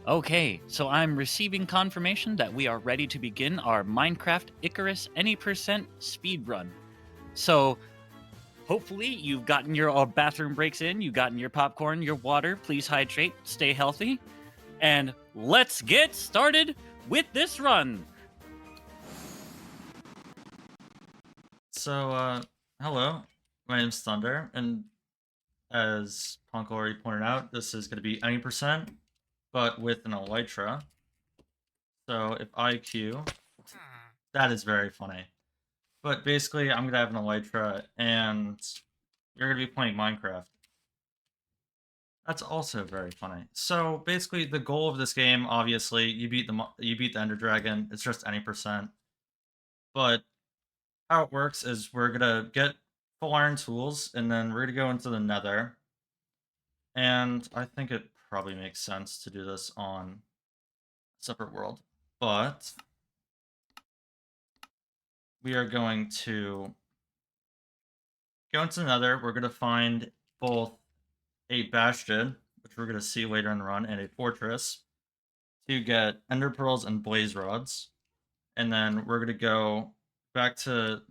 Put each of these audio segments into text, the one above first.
Okay, so I'm receiving confirmation that we are ready to begin our Minecraft Icarus any percent speedrun. So, hopefully, you've gotten your bathroom breaks in, you've gotten your popcorn, your water. Please hydrate, stay healthy, and let's get started with this run. So, hello, my name's Thunder, and as Punk already pointed out, this is going to be any percent, but with an elytra. So if I queue, that is very funny. But basically, I'm going to have an elytra, and you're going to be playing Minecraft. That's also very funny. So basically, the goal of this game, obviously, you beat the Ender Dragon. It's just any percent. But how it works is we're gonna get full iron tools, and then we're gonna go into the Nether. And I think it probably makes sense to do this on a separate world. But we are going to go into the Nether. We're gonna find both a bastion, which we're gonna see later in the run, and a fortress to get ender pearls and blaze rods. And then we're gonna go back to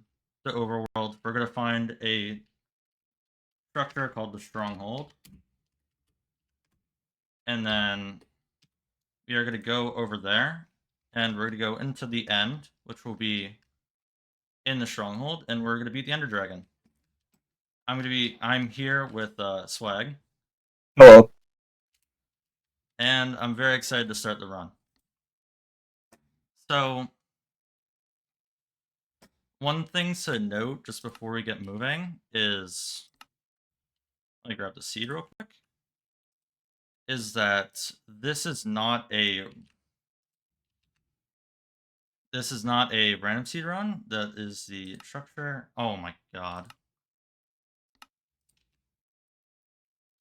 the overworld. We're gonna find a structure called the stronghold. And then we are going to go over there, and we're going to go into the end, which will be in the stronghold, and we're going to beat the Ender Dragon. I'm here with Swag. Hello. And I'm very excited to start the run. So, one thing to note just before we get moving is, let me grab the seed real quick, is that this is not a random seed run. That is the structure. Oh my god.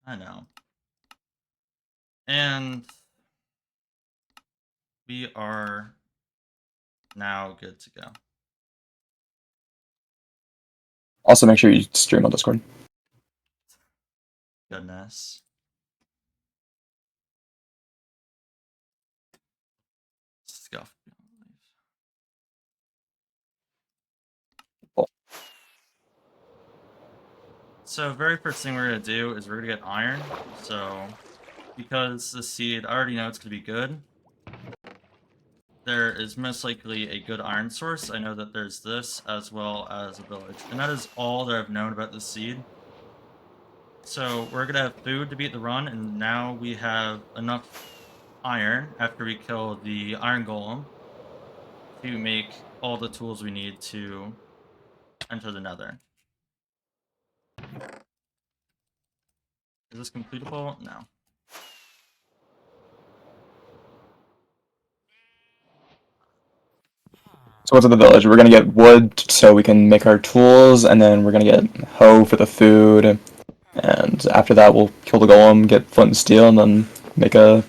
I know. And we are now good to go. Also, make sure you stream on Discord. Goodness. Scuff. Cool. So very first thing we're going to do is we're going to get iron. So because the seed, I already know it's going to be good. There is most likely a good iron source. I know that there's this as well as a village. And that is all that I've known about this seed. So we're going to have food to beat the run, and now we have enough iron after we kill the iron golem to make all the tools we need to enter the nether. Is this completable? No. So what's in the village? We're gonna get wood so we can make our tools, and then we're gonna get hoe for the food. And after that, we'll kill the golem, get flint and steel, and then make a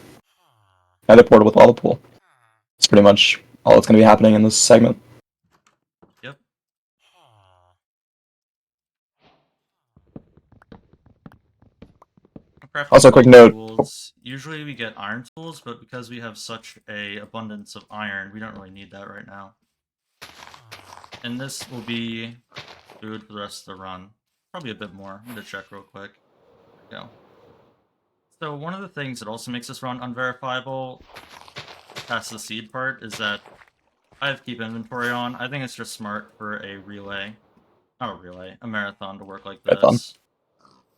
nether portal with lava pool. It's pretty much all that's gonna be happening in this segment. Yep. Also, a quick note. Tools. Usually we get iron tools, but because we have such a abundance of iron, we don't really need that right now. And this will be food for the rest of the run. Probably a bit more. I'm gonna check real quick. There we go. So one of the things that also makes this run unverifiable, past the seed part, is that I have keep inventory on. I think it's just smart for a marathon to work like this. Marathon.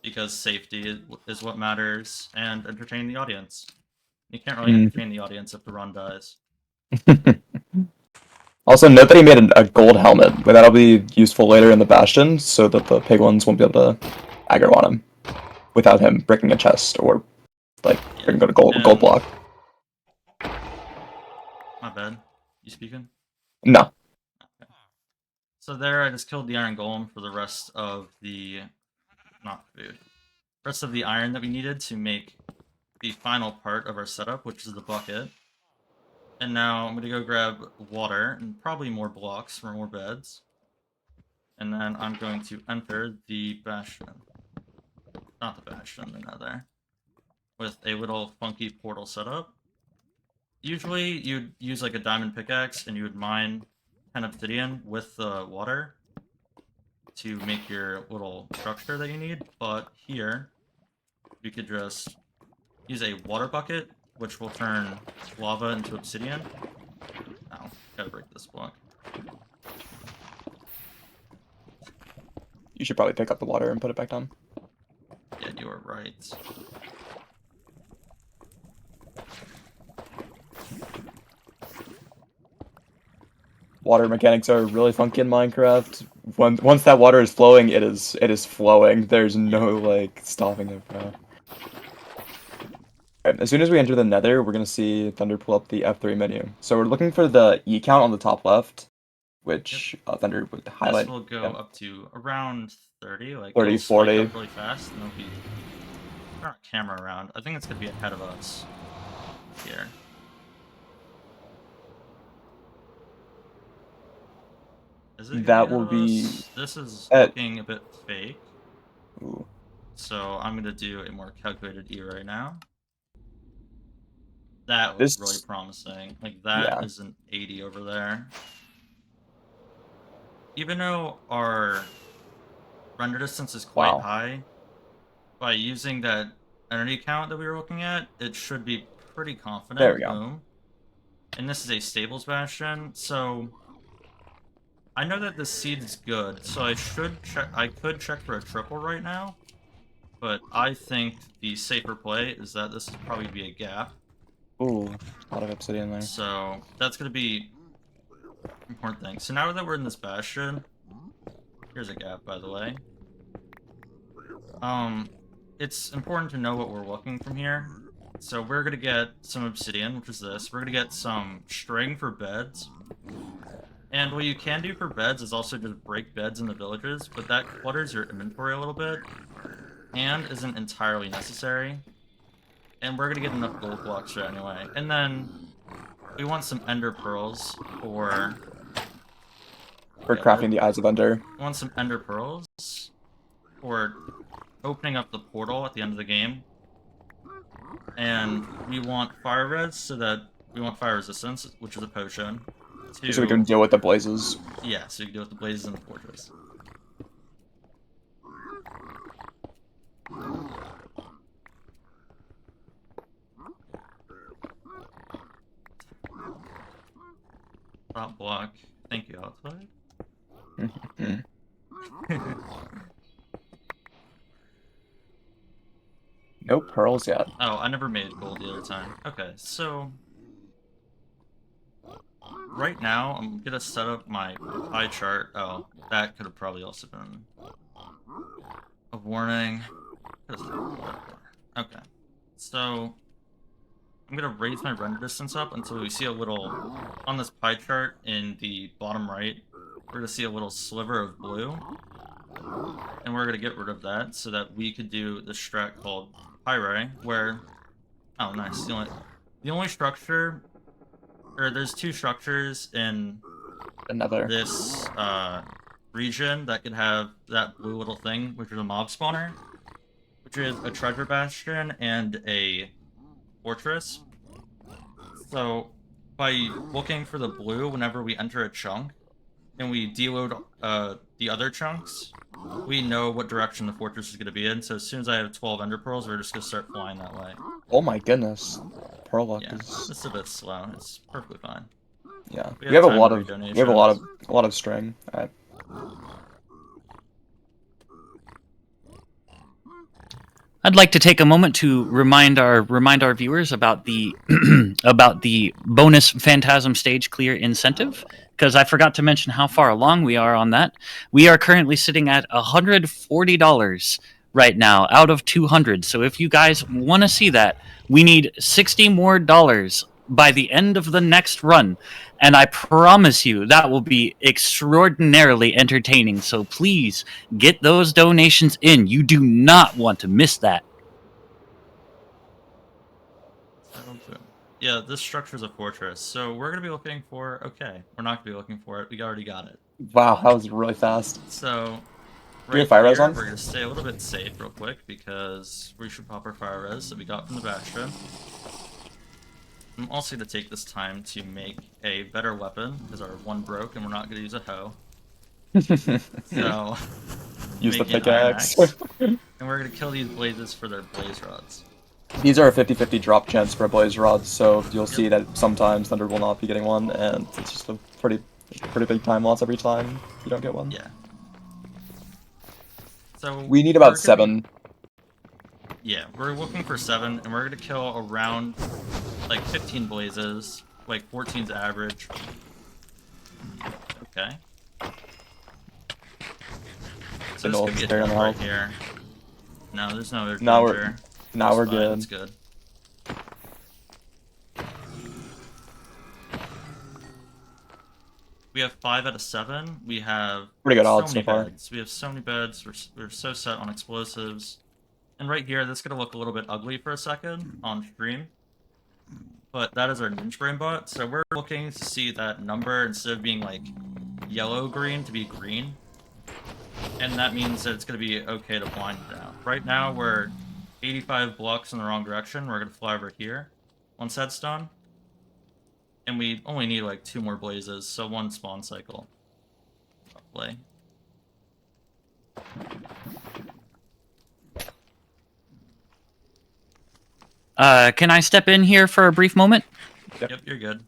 Because safety is what matters, and entertain the audience. You can't really entertain the audience if the run dies. Also, note that he made a gold helmet, but that'll be useful later in the bastion, so that the pig ones won't be able to aggro on him without him breaking a chest or breaking a gold block. My bad. You speaking? No. Okay. So there, I just killed the iron golem for the rest of the rest of the iron that we needed to make the final part of our setup, which is the bucket. And now I'm going to go grab water and probably more blocks for more beds. And then I'm going to enter the bastion. Not the bastion, the nether. With a little funky portal setup. Usually you'd use like a diamond pickaxe and you would mine 10 obsidian with the water to make your little structure that you need, but here you could just use a water bucket, which will turn lava into obsidian. Oh, gotta break this block. You should probably pick up the water and put it back down. Yeah, you are right. Water mechanics are really funky in Minecraft. Once that water is flowing, it is flowing. There's no like stopping it, bro. Alright, as soon as we enter the Nether, we're gonna see Thunder pull up the F3 menu. So we're looking for the E count on the top left, which Thunder would highlight. This will go up to around 30, like 30, it'll spike 40. up really fast, and there'll be turn our camera around. I think it's gonna be ahead of us here. Is it That gonna will be ahead of be us? This is at- looking a bit fake, Ooh. so I'm gonna do a more calculated E right now. That was This- really promising. Like that yeah. is an 80 over there. Even though our render distance is quite Wow. high, by using that energy count that we were looking at, it should be pretty confident. There we go. Boom. And this is a stables bastion, so I know that the seed's good, so I could check for a triple right now, but I think the safer play is that this would probably be a gap. Ooh, a lot of obsidian there. So that's gonna be important thing. So now that we're in this bastion, here's a gap, by the way. It's important to know what we're looking from here. So we're gonna get some obsidian, which is this. We're gonna get some string for beds. And what you can do for beds is also just break beds in the villages, but that clutters your inventory a little bit, and isn't entirely necessary. And we're gonna get enough gold blocks for it anyway. And then we want some ender pearls for crafting the Eyes of Ender. we want some ender pearls for opening up the portal at the end of the game. And we want fire res so that we want fire resistance, which is a potion. So we can deal with the blazes. Yeah, so you can deal with the blazes in the fortress. Top block. Thank you, outside. No pearls yet. Oh, I never made gold the other time. Okay, so right now I'm gonna set up my pie chart. Oh, that could have probably also been a warning. Okay, so I'm gonna raise my render distance up until we see a little on this pie chart in the bottom right. We're gonna see a little sliver of blue, and we're gonna get rid of that so that we could do the strat called Pyre, where oh nice, the only structure, or there's two structures in Another. this region that could have that blue little thing, which is a mob spawner, which is a treasure bastion and a fortress. So by looking for the blue whenever we enter a chunk and we deload the other chunks, we know what direction the fortress is going to be in. So as soon as I have 12 ender pearls, we're just going to start flying that way. Oh my goodness. Pearl luck Yeah, is it's a bit slow. It's perfectly fine. yeah. We We have a time lot to of read we have a lot of string. Alright. I'd like to take a moment to remind our viewers about the about the bonus Phantasm stage clear incentive, because I forgot to mention how far along we are on that. We are currently sitting at $140 right now out of 200. So if you guys want to see that, we need $60 more by the end of the next run, and I promise you that will be extraordinarily entertaining. So please get those donations in. You do not want to miss that. Yeah, this structure is a fortress, so we're gonna be looking for. Okay, we're not gonna be looking for it. We already got it. Wow, that was really fast. So Do you have fire res here, on? we're gonna stay a little bit safe real quick because we should pop our fire res that we got from the bastion. I'm also going to take this time to make a better weapon, because our one broke and we're not going to use a hoe. So, Use the making an pickaxe. iron axe, and we're going to kill these blazes for their blaze rods. These are a 50-50 drop chance for blaze rods, so you'll see that sometimes Thunder will not be getting one, and it's just a pretty big time loss every time you don't get one. Yeah. So We need about 7. Yeah, we're looking for 7, and we're gonna kill around like 15 blazes, like 14's average. Okay. So this could be a death right here. No, there's no danger. Now we're fine, good. That's good. We have 5 out of 7. We have pretty good so odds many so far. beds. We have so many beds. We're so set on explosives. And right here, this is gonna look a little bit ugly for a second on stream. But that is our Ninja Brain bot, so we're looking to see that number, instead of being like yellow-green, to be green. And that means that it's going to be okay to blind now. Right now, we're 85 blocks in the wrong direction. We're going to fly over here once that's done. And we only need like 2 more blazes, so 1 spawn cycle. Roughly. Can I step in here for a brief moment? Yep, you're good.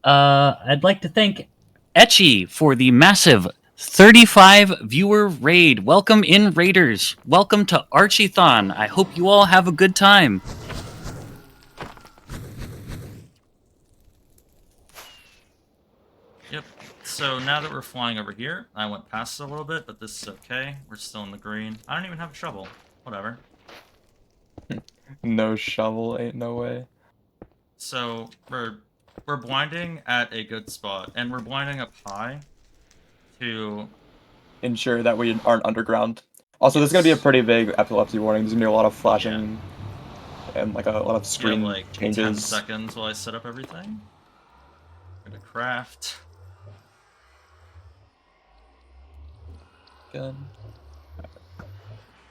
I'd like to thank Etchy for the massive 35 viewer raid. Welcome in, Raiders. Welcome to Archiethon. I hope you all have a good time. Yep. So now that we're flying over here, I went past it a little bit, but this is okay. We're still in the green. I don't even have a shovel. Whatever. No shovel, ain't no way. So we're blinding at a good spot, and we're blinding up high to ensure that we aren't underground. Also, there's gonna be a pretty big epilepsy warning. There's gonna be a lot of flashing and like a lot of screen like changes. 10 seconds while I set up everything. I'm gonna craft. Good.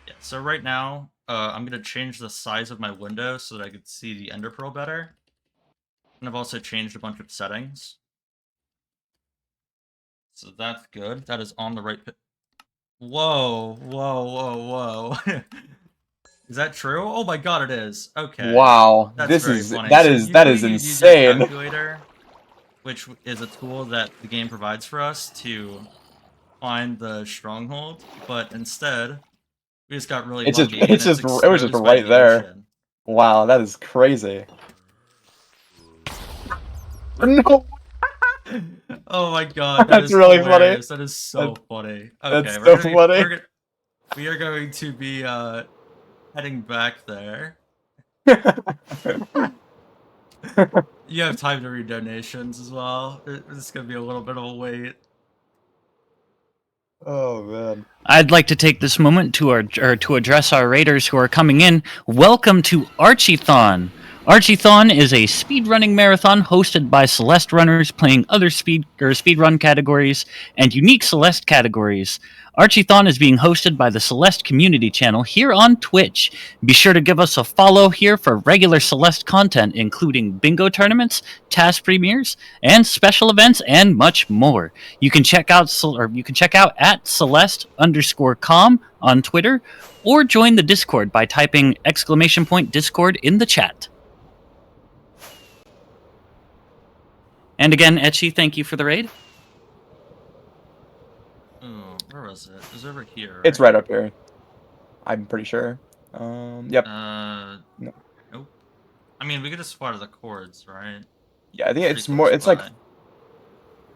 Yeah. So right now, I'm gonna change the size of my window so that I could see the ender pearl better. And I've also changed a bunch of settings. So that's good. That is on the right. Whoa, whoa. Is that true? Oh my god, it is. Okay. Wow, That's very funny. that So is usually you'd use your insane. calculator, which is a tool that the game provides for us to find the stronghold, but instead we just got really lucky. It was just right there. Ocean. Wow, that is crazy. No. Oh my god, that's really hilarious. funny. That is so funny. Okay, that's so funny. We are going to be heading back there. You have time to read donations as well. It's gonna be a little bit of a wait. Oh man. I'd like to take this moment to address our raiders who are coming in. Welcome to Archiethon. Archiethon is a speedrunning marathon hosted by Celeste runners playing other speedrun categories and unique Celeste categories. Archiethon is being hosted by the CelesteCommunity channel here on Twitch. Be sure to give us a follow here for regular Celeste content, including bingo tournaments, task premieres, and special events, and much more. You can check out at Celeste_com on Twitter, or join the Discord by typing !Discord in the chat. And again, Etchy, thank you for the raid. Oh, where was it? It was over here. It's right up here. I'm pretty sure. Yep. No. Nope. I mean, we could just fly to the chords, right? Yeah, I think it's more. It's like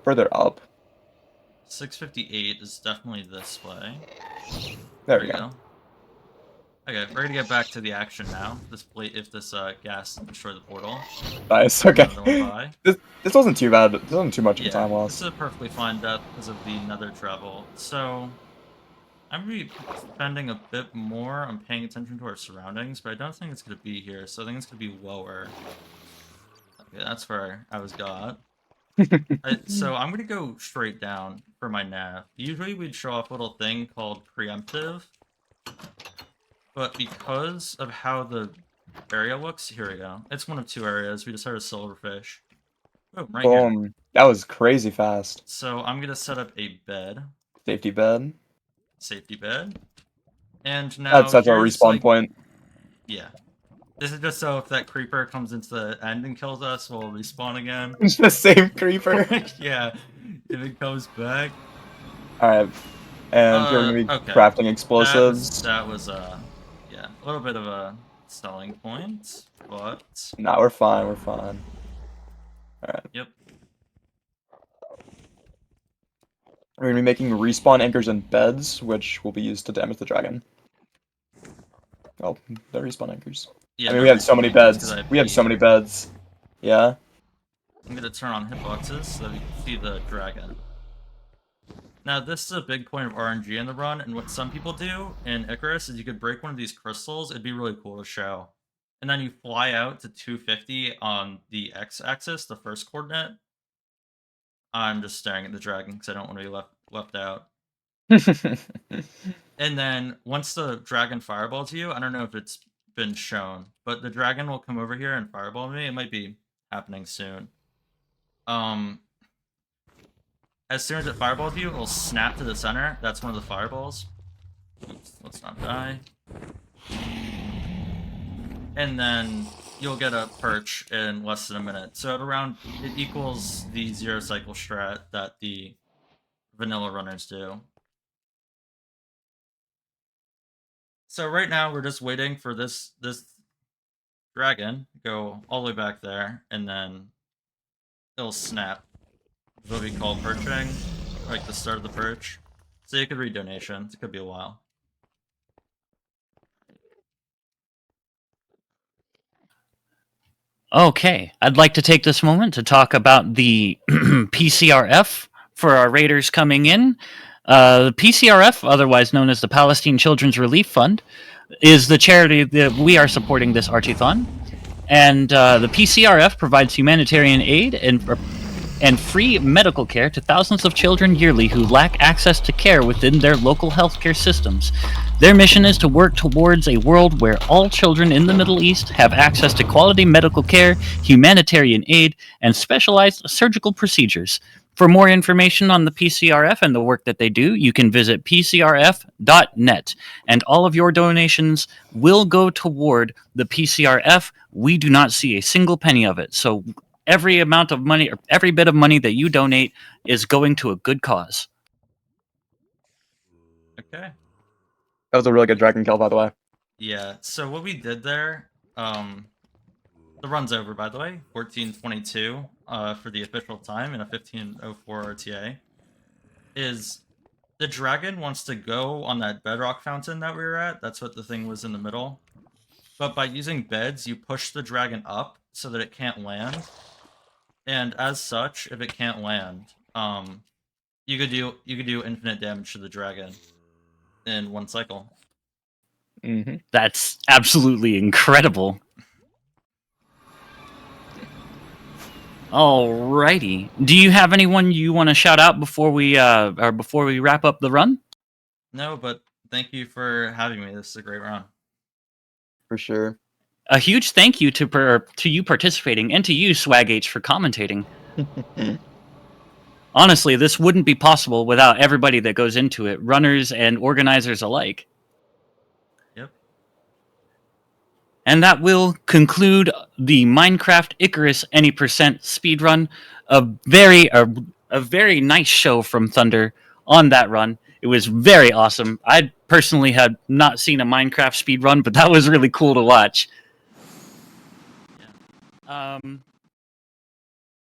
further up. 658 is definitely this way. There we go. Okay, we're gonna get back to the action now. If this gas doesn't destroy the portal. Nice. Okay. This wasn't too bad. This wasn't too much of a time loss. This is a perfectly fine death because of the nether travel. So I'm gonna be spending a bit more on paying attention to our surroundings, but I don't think it's gonna be here. So I think it's gonna be lower. Okay, that's where I was got. So I'm gonna go straight down for my nav. Usually we'd show off a little thing called preemptive. But because of how the area looks? Here we go. It's one of 2 areas. We just heard a silverfish. Boom, right here. Boom. That was crazy fast. So I'm gonna set up a bed, Safety bed. safety bed, and now That's our here's, respawn like, point. yeah. This is just so if that creeper comes into the end and kills us, we'll respawn again. It's the same creeper. Yeah, if it comes back. Alright. And here we're gonna be Okay. crafting explosives. That was yeah, a little bit of a selling point, but Nah, we're fine, we're fine. Alright. yep. We're gonna be making respawn anchors and beds, which will be used to damage the dragon. Oh, the respawn anchors. Yeah, I mean, no we have so many respawn anchors 'cause beds. I We have so peed. many beds. Yeah? I'm gonna turn on hitboxes so that we can see the dragon. Now, this is a big point of RNG in the run, and what some people do in Icarus is you could break one of these crystals. It'd be really cool to show. And then you fly out to 250 on the x-axis, the first coordinate. I'm just staring at the dragon because I don't want to be left out. And then once the dragon fireballs you, I don't know if it's been shown, but the dragon will come over here and fireball me. It might be happening soon. As soon as it fireballs you, it will snap to the center. That's one of the fireballs. Oops, let's not die. And then you'll get a perch in less than a minute. So it equals the 0 cycle strat that the vanilla runners do. So right now we're just waiting for this dragon to go all the way back there, and then it'll snap. It'll be called perching, like the start of the perch. So you could read donations. It could be a while. Okay, I'd like to take this moment to talk about the PCRF for our raiders coming in. The PCRF, otherwise known as the Palestine Children's Relief Fund, is the charity that we are supporting this Archiethon. And the PCRF provides humanitarian aid and free medical care to thousands of children yearly who lack access to care within their local healthcare systems. Their mission is to work towards a world where all children in the Middle East have access to quality medical care, humanitarian aid, and specialized surgical procedures. For more information on the PCRF and the work that they do, you can visit pcrf.net. And all of your donations will go toward the PCRF. We do not see a single penny of it. So every amount of money, or every bit of money that you donate is going to a good cause. Okay. That was a really good dragon kill, by the way. Yeah, so what we did there, the run's over, by the way, 14:22 for the official time in a 15:04 RTA, is the dragon wants to go on that bedrock fountain that we were at. That's what the thing was in the middle. But by using beds, you push the dragon up so that it can't land. And as such, if it can't land, you could do infinite damage to the dragon in one cycle. Mm-hmm. That's absolutely incredible. Alrighty. Do you have anyone you want to shout out before we wrap up the run? No, but thank you for having me. This is a great run. For sure. A huge thank you to you participating and to you, Swag H, for commentating. Honestly, this wouldn't be possible without everybody that goes into it, runners and organizers alike. Yep. And that will conclude the Minecraft Icarus Any Percent speedrun. A very nice show from Thunder on that run. It was very awesome. I personally had not seen a Minecraft speedrun, but that was really cool to watch.